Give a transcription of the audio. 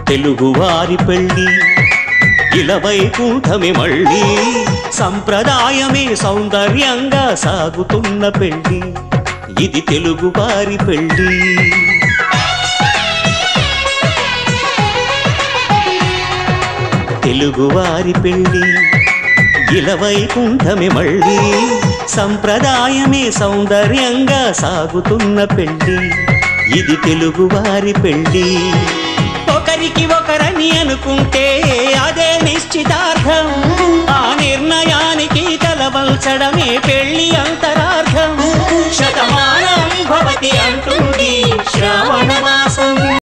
తెలుగువారి పెళ్ళి ఇలవైకుంఠమే మళ్ళీ సంప్రదాయమే సౌందర్యంగా సాగుతున్న పెళ్ళి ఇది తెలుగువారి పెళ్ళి తెలుగువారి పెళ్ళి ఇలవైకుంఠమే మళ్ళీ సంప్రదాయమే సౌందర్యంగా సాగుతున్న పెళ్ళి ఇది తెలుగువారి పెళ్ళి ఒకరికి ఒకరని అనుకుంటే అదే నిశ్చితార్థం ఆ నిర్ణయానికి తలవంచడమే పెళ్ళి అంతరార్థం శతమానం భవతి అంటుంది శ్రావణ మాసం